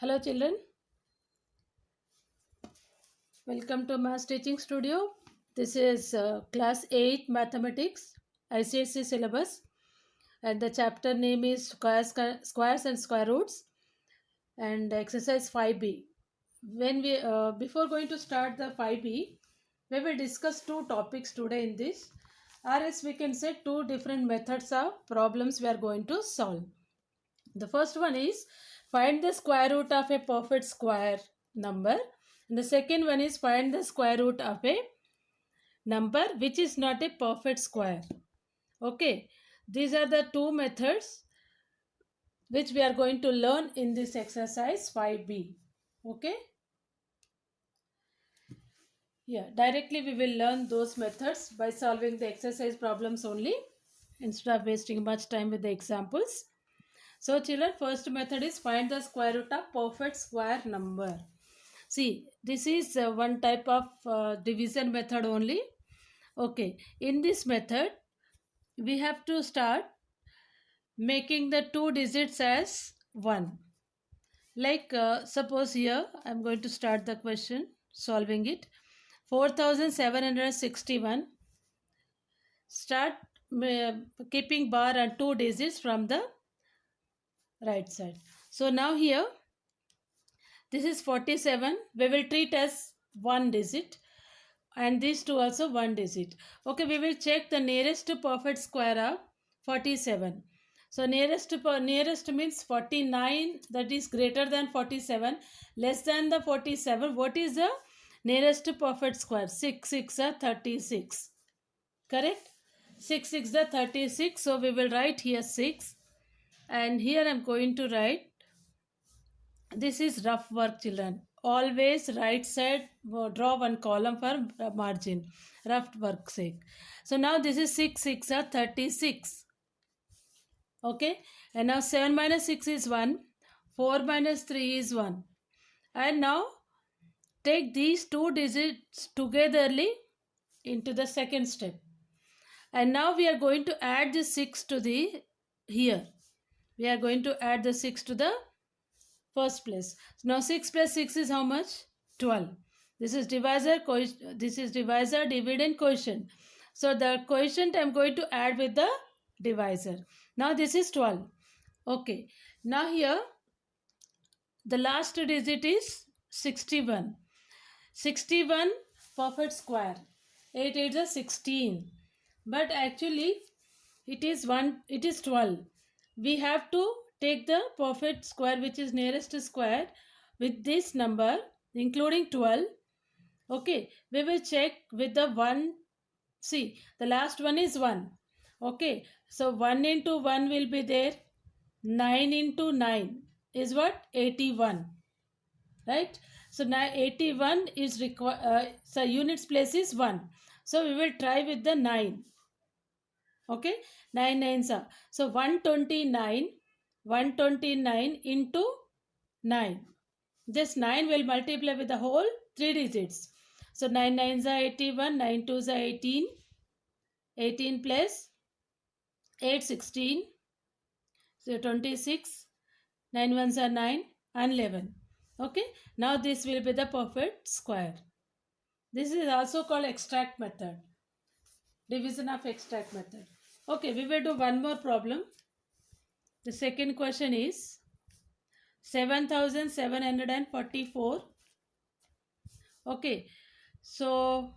Hello children, welcome to Math Teaching Studio. This is class 8 mathematics ICSE syllabus and the chapter name is squares and square roots and exercise 5b. When we before going to start the 5b, we will discuss two topics today in this, or else we can say two different methods of problems we are going to solve. The first one is find the square root of a perfect square number. And the second one is find the square root of a number which is not a perfect square. Okay, these are the two methods which we are going to learn in this exercise 5b. Okay, yeah, directly we will learn those methods by solving the exercise problems only instead of wasting much time with the examples. So children, first method is find the square root of perfect square number. See, this is one type of division method only. Okay, in this method, we have to start making the two digits as 1. Like suppose here, I am going to start the question, solving it. 4761. Start keeping bar and two digits from the right side. So now here, this is 47. We will treat as one digit and these two also one digit. Okay, we will check the nearest to perfect square of 47. So nearest means 49, that is greater than 47, less than the 47. What is the nearest to perfect square? 6 6 are 36. Correct? 6 6 are 36. So we will write here 6 and here I am going to write. This is rough work, children. Always right side, draw one column for margin. Rough work sake. So now this is 6 6 are 36. Okay. And now 7 minus 6 is 1. 4 minus 3 is 1. And now take these two digits togetherly into the second step. And now we are going to add the 6 to the here. We are going to add the 6 to the first place. Now 6 plus 6 is how much? 12. This is divisor, dividend, quotient. So the quotient I am going to add with the divisor. Now this is 12. Okay. Now here the last digit is 61. 61 perfect square. 8 8 is 16. But actually it is 12. We have to take the perfect square which is nearest to square with this number including 12. Okay, we will check with the 1. See, the last one is 1. Okay, so 1 into 1 will be there. 9 into 9 is what? 81. Right? So now 81 is required. So units place is 1. So we will try with the 9. Okay, 9 nines are. So 129 into 9. Just 9 will multiply with the whole 3 digits. So 9 nines are 81, 9 twos are 18, 18 plus 8 16, so 26, 9 ones are 9 and 11. Okay, now this will be the perfect square. This is also called extract method, division of extract method. Okay, we will do one more problem. The second question is 7744. Okay, so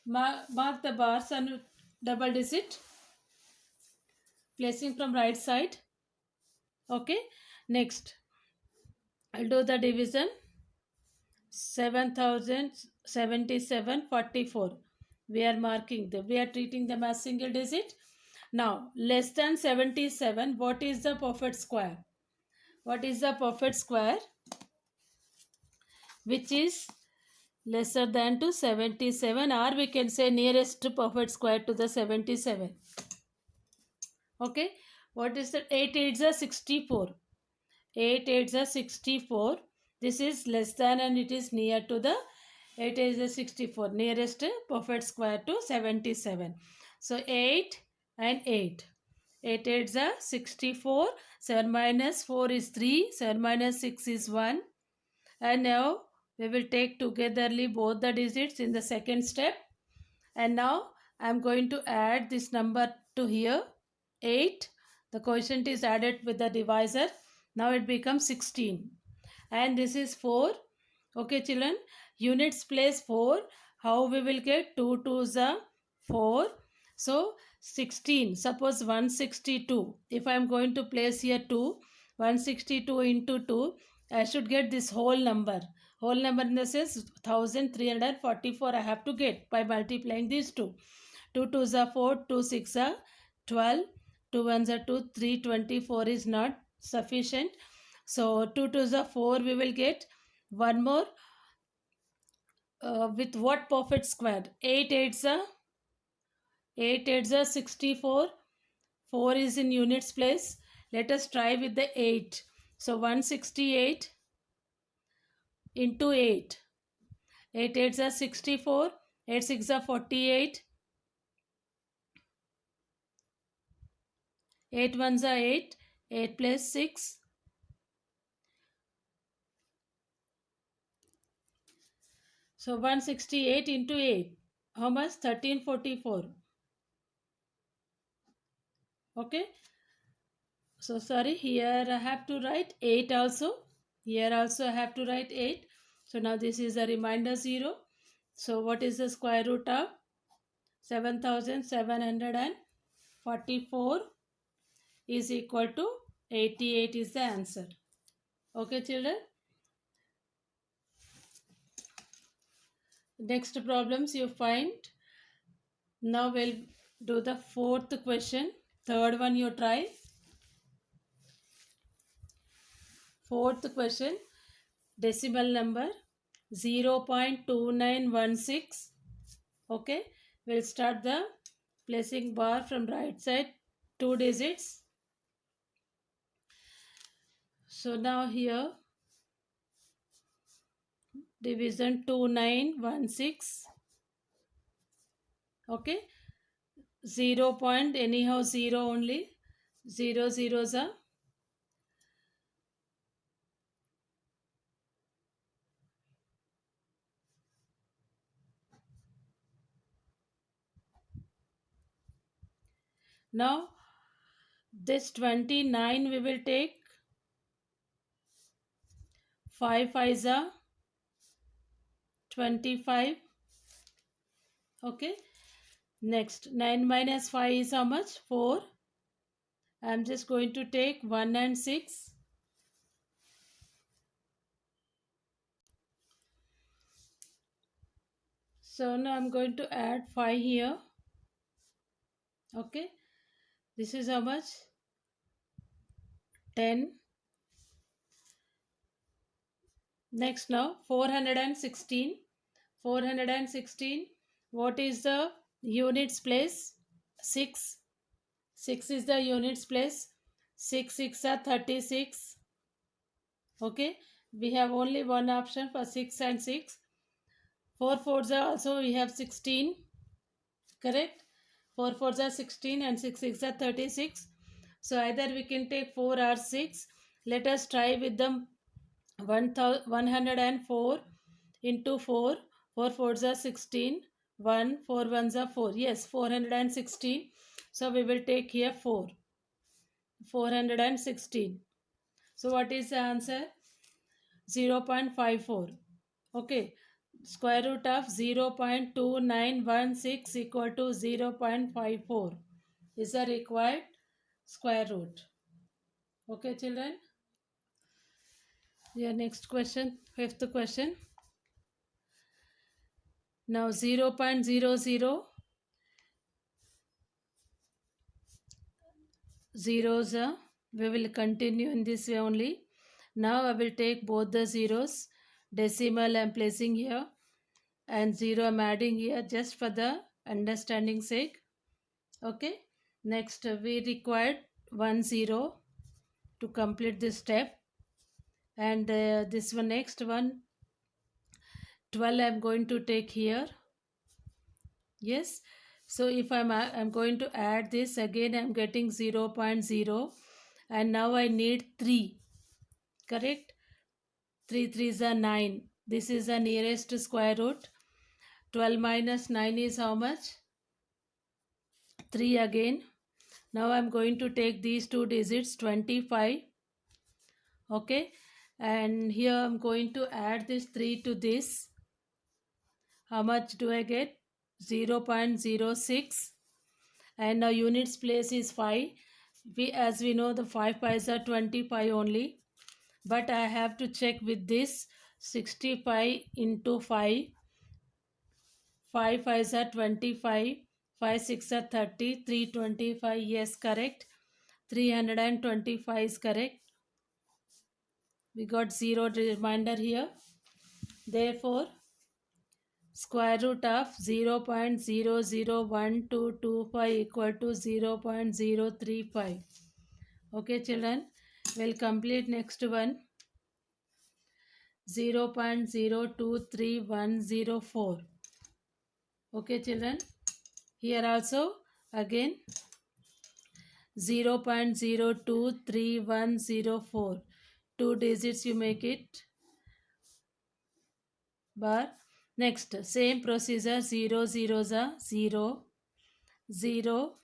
mark the bars and double digit, placing from right side. Okay, next I'll do the division. 707744. We are marking them. We are treating them as single digit. Now, less than 77, what is the perfect square? What is the perfect square? Which is lesser than to 77, or we can say nearest to perfect square to the 77. Okay, what is the 8 8 is 64. 8 8 is 64. This is less than and it is near to the 8 is 64, nearest perfect square to 77. So 8 and 8. 8 8s are 64. 7 minus 4 is 3. 7 minus 6 is 1. And now we will take togetherly both the digits in the second step. And now I am going to add this number to here. 8. The quotient is added with the divisor. Now it becomes 16. And this is 4. Okay, children. Units place 4. How we will get 2 2s are 4. So 16. Suppose 162. If I am going to place here 2, 162 into 2, I should get this whole number. Whole number in the sense 1344 I have to get by multiplying these two. 2 2s are 4, 2 6 are 12, 2 1s are 2, 324 is not sufficient. So 2 2s are 4 we will get. One more with what perfect square? 8 8s are 64. 4 is in units place. Let us try with the 8. So 168 into 8. 8 8s are 64. 8 6 are 48. 8 1s are 8. 8 plus 6. So 168 into 8. How much? 1344. Okay. So sorry, here I have to write 8 also. Here also I have to write 8. So now this is a reminder 0. So what is the square root of 7744 is equal to 88 is the answer. Okay, children. Next problems you find. Now we'll do the fourth question. Third one you try. Fourth question. Decimal number 0.2916. Okay, we'll start the placing bar from right side, 2 digits. So now here division 2916. Okay, 0 point anyhow 0 only, 0 zeros are. Now this 29 we will take 5 5s are 25. Okay, next 9 minus 5 is how much? 4. I am just going to take 1 and 6. So now I'm going to add 5 here. Okay, this is how much? 10. Next now 416. 416. What is the units place? 6. 6 is the units place. 6 6 are 36. Okay, we have only one option for 6 and 6. 4 4s are also we have 16. Correct? 4 4s are 16 and 6 6 are 36. So either we can take 4 or 6. Let us try with them. 104 into 4. 4 4s are 16. 1 4 1s are 4. Yes, 416. So we will take here 4. 416. So what is the answer? 0.54. Okay. Square root of 0.2916 equal to 0.54 is the required square root. Okay, children. Yeah, next question, fifth question. Now 0.00 zeros, we will continue in this way only. Now I will take both the zeros, decimal I am placing here and 0 I am adding here just for the understanding sake. Okay, next we required 1 0 to complete this step, and this one next one 12 I am going to take here. Yes, So if I'm going to add this again, I'm getting 0.0, and now I need 3. Correct? 3 3s are 9. This is the nearest square root. 12 minus 9 is how much? 3 again. Now I'm going to take these two digits, 25. Okay, and here I'm going to add this 3 to this. How much do I get? 0.06. And now units place is 5. As we know, the 5 pies are 25 only, but I have to check with this. 65 into 5. 5 fives are 25. 5 6 are 30. 325. Yes, correct. 325 is correct. We got 0 reminder here. Therefore, square root of 0.001225 equal to 0.035. Okay, children, we'll complete next one. 0.023104. Okay, children, here also again 0.023104. 2 digits you make it bar. Next, same procedure, 0 zeros are 0, 0,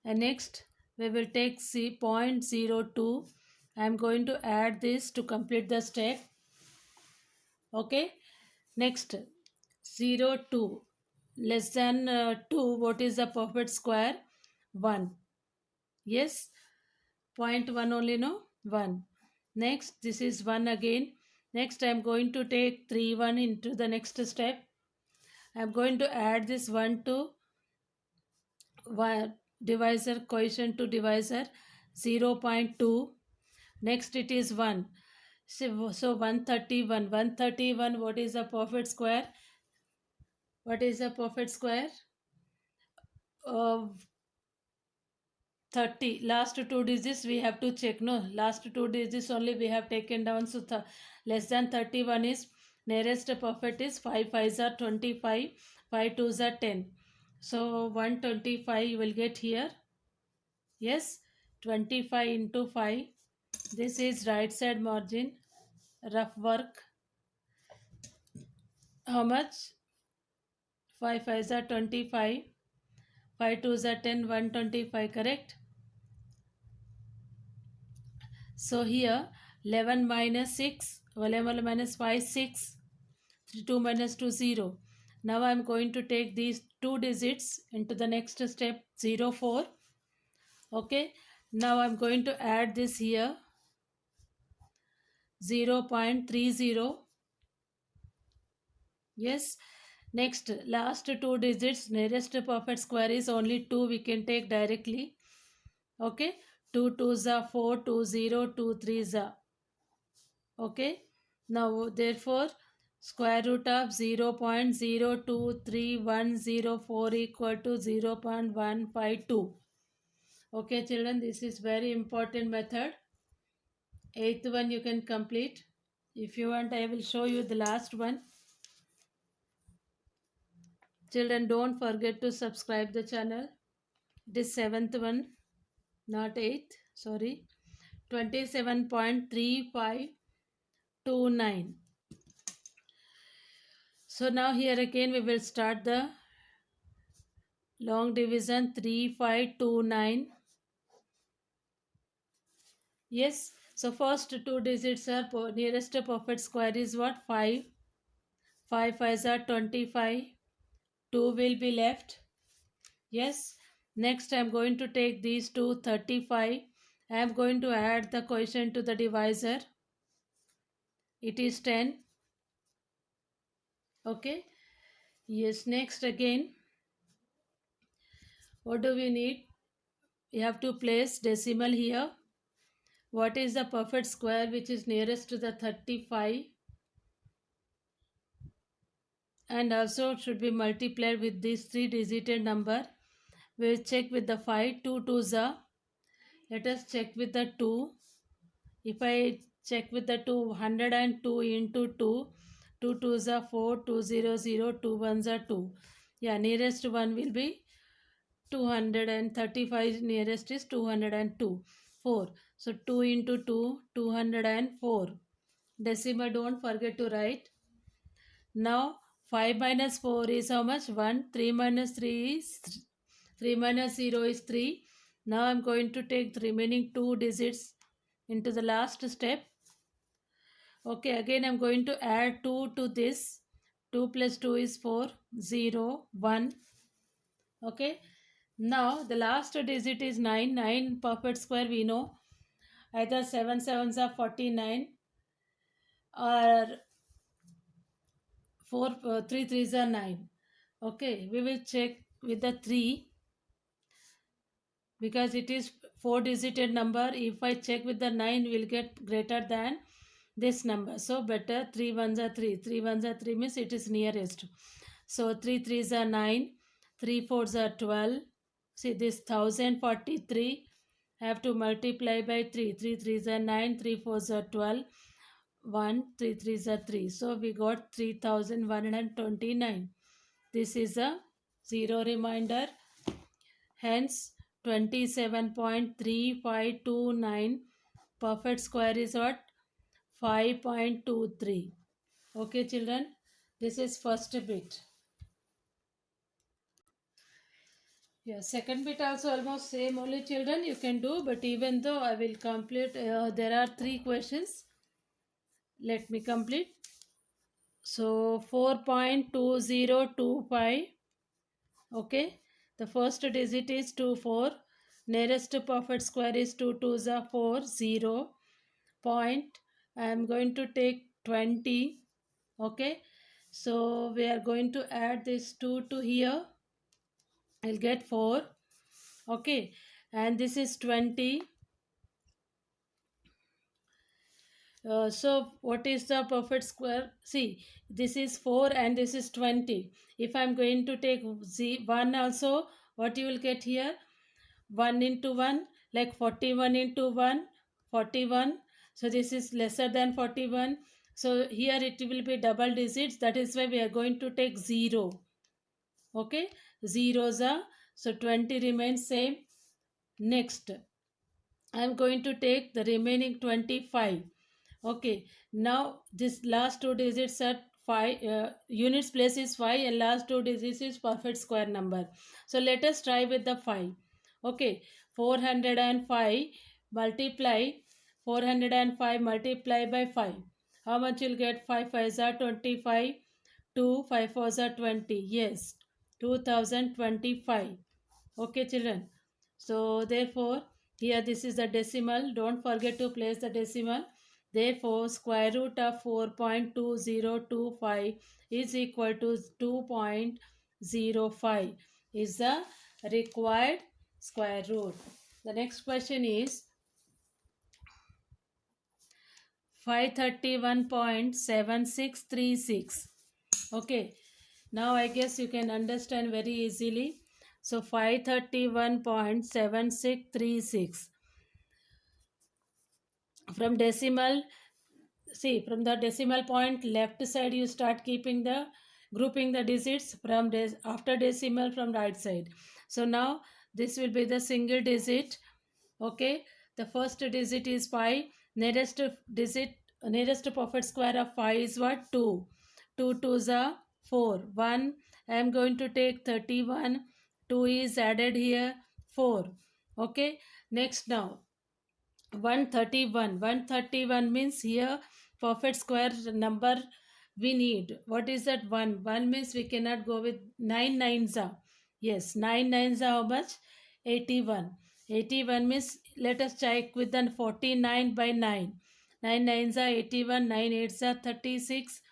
and next we will take C.02. I am going to add this to complete the step. Okay, next 0 2 less than 2. What is the perfect square? 1. Yes, 0.1 only, no? 1. Next, this is 1 again. Next, I am going to take 3 1 into the next step. I am going to add this 1 to divisor, coefficient to divisor, 0.2. Next, it is 1. So 131. 131, what is the perfect square? What is the perfect square? 30. Last two digits we have to check. No, last two digits only we have taken down. So less than 31 is nearest perfect is 5 5s are 25. 5 2s are 10. So 125 you will get here. Yes, 25 into 5. This is right side margin. Rough work. How much? 5 5s are 25. 5 2s are 10. 125, correct? So here 11 minus 6, 11 minus 5, 6, 2 minus 2, 0. Now I am going to take these two digits into the next step, 0 4. Okay, now I am going to add this here, 0.30. Yes, next last two digits, nearest perfect square is only 2, we can take directly. Okay, 2 2s are 4, 2 0, 2 3s are. Okay, now therefore square root of 0.023104 equal to 0.152. Okay, children, this is very important method. Eighth one you can complete. If you want, I will show you the last one. Children, don't forget to subscribe the channel. This seventh one, not eighth, sorry. 27.3529. So now here again we will start the long division, 3529. Yes, so first two digits are nearest perfect square is what? 5. 5 5s are 25. 2 will be left. Yes, next I am going to take these two, 35. I am going to add the quotient to the divisor. It is 10. Okay. Yes, next again, what do we need? We have to place decimal here. What is the perfect square which is nearest to the 35? And also should be multiplied with this 3-digit number. We'll check with the 5. 2 2s are. Let us check with the 2. If I check with the 2, 102 into 2. 2 2s are 4, 2 0 0, 2 1s are 2. Yeah, nearest one will be 235 nearest is 202. 4. So 2 into 2, 204. Decimal don't forget to write. Now 5 minus 4 is how much? 1. 3 minus 3 is 3 minus 0 is 3. Now I'm going to take the remaining two digits into the last step. Okay, again I'm going to add 2 to this. 2 plus 2 is 4. 0, 1. Okay. Now the last digit is 9. 9 perfect square we know. Either 7 sevens are 49 or 4 3 threes are 9. Okay, we will check with the 3 because it is 4 digited number. If I check with the 9, we'll get greater than this number. So better 3 ones are 3. 3 ones are 3 means it is nearest. So 3 threes are 9. 3 fours are 12. See this 1043 have to multiply by 3. 3 threes are 9. 3 fours are 12. 1 3 threes are 3. So we got 3129. This is a zero reminder. Hence 27.3529 perfect square is what? 5.23. Okay children, this is first bit. Yeah, second bit also almost same only children you can do, but even though I will complete, there are three questions. Let me complete. So 4.2025. Okay, the first digit is 24. Nearest to perfect square is 2 2s are 4. 0. Point. I am going to take 20. Okay, so we are going to add this 2 to here. I'll get 4. Okay, and this is 20. So what is the perfect square? See, this is 4 and this is 20. If I'm going to take 1 also, what you will get here? 1 into 1, like 41 into 1, 41. So this is lesser than 41. So here it will be double digits. That is why we are going to take 0. Okay, zeros are, so 20 remains same. Next, I am going to take the remaining 25. Okay, now this last two digits are 5, units place is 5 and last two digits is perfect square number. So let us try with the 5. Okay, 405 multiply 405 multiply by 5. How much you'll get? 5 5s are 25, 2 5 4s are 20. Yes, 2025. Okay children, so therefore here this is the decimal. Don't forget to place the decimal. Therefore square root of 4.2025 is equal to 2.05 is the required square root. The next question is 531.7636. Okay, now I guess you can understand very easily. So 531.7636 from decimal. See, from the decimal point left side you start keeping the grouping the digits from after decimal from right side. So now this will be the single digit. Okay, the first digit is 5. Nearest digit, nearest perfect square of 5 is what? 2. 2 2s are 4. 1. I am going to take 31. 2 is added here. 4. Okay, next now 131. 131 means here perfect square number we need. What is that? 1. 1 means we cannot go with 9 nines are. Yes, 9 nines are how much? 81. 81 means let us check with the 49 by 9. 9 nines are 81. 9 eights are 36.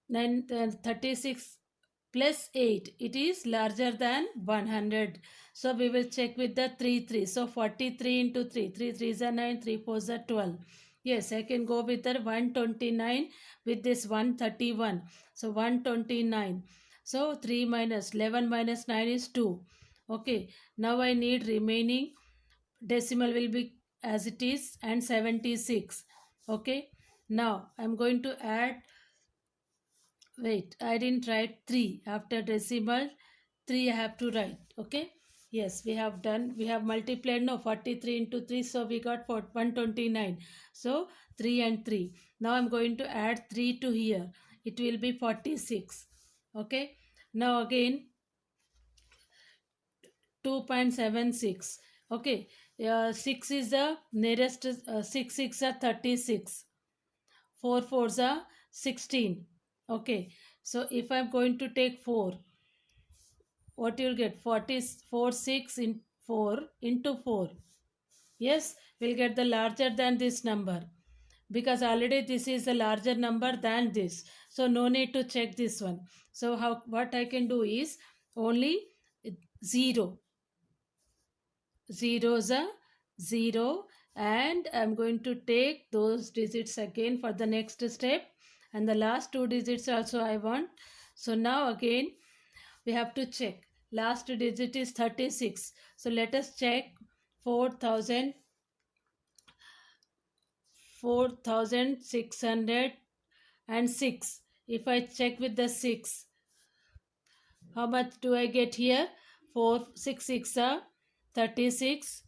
9 36 plus 8, it is larger than 100. So we will check with the 3 3. So 43 into 3, 3 3s are 9, 3 4s are 12. Yes, I can go with the 129 with this 131. So 129. So 3 minus 11 minus 9 is 2. Okay, now I need remaining decimal will be as it is and 76. Okay, now I'm going to add Wait, I didn't write 3. After decimal, 3 I have to write. Okay? Yes, we have done. We have multiplied, no, 43 into 3. So we got for 129. So 3 and 3. Now I'm going to add 3 to here. It will be 46. Okay? Now again, 2.76. Okay? 6 is the nearest, 6 6 are 36. 4 fours are 16. Okay, so if I'm going to take 4, what you'll get? 44 6 in 4 into 4. Yes, we'll get the larger than this number, because already this is a larger number than this, so no need to check this one. So how, what I can do is only 0. Zeros are 0, and I'm going to take those digits again for the next step, and the last two digits also I want. So now again we have to check. Last digit is 36, so let us check. 4000, 4606. If I check with the 6, how much do I get here? 4 6 6 are 36.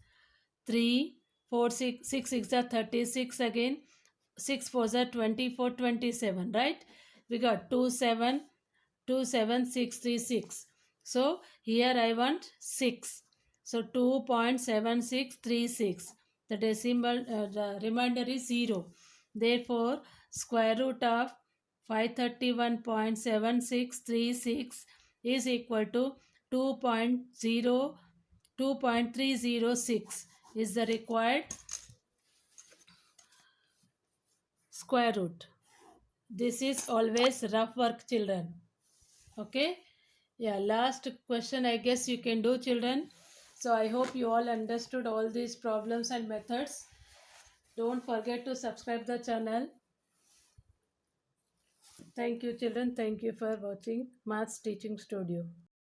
3 4 6 6 6 are 36 again. 6 4 are 24 27, right? We got 27636. So here I want 6. So 2.7636. The decimal, the remainder is 0. Therefore, square root of 531.7636 is equal to 2.306 is the required square root. This is always rough work, children. Okay? Yeah, last question I guess you can do, children. So I hope you all understood all these problems and methods. Don't forget to subscribe the channel. Thank you, children. Thank you for watching Maths Teaching Studio.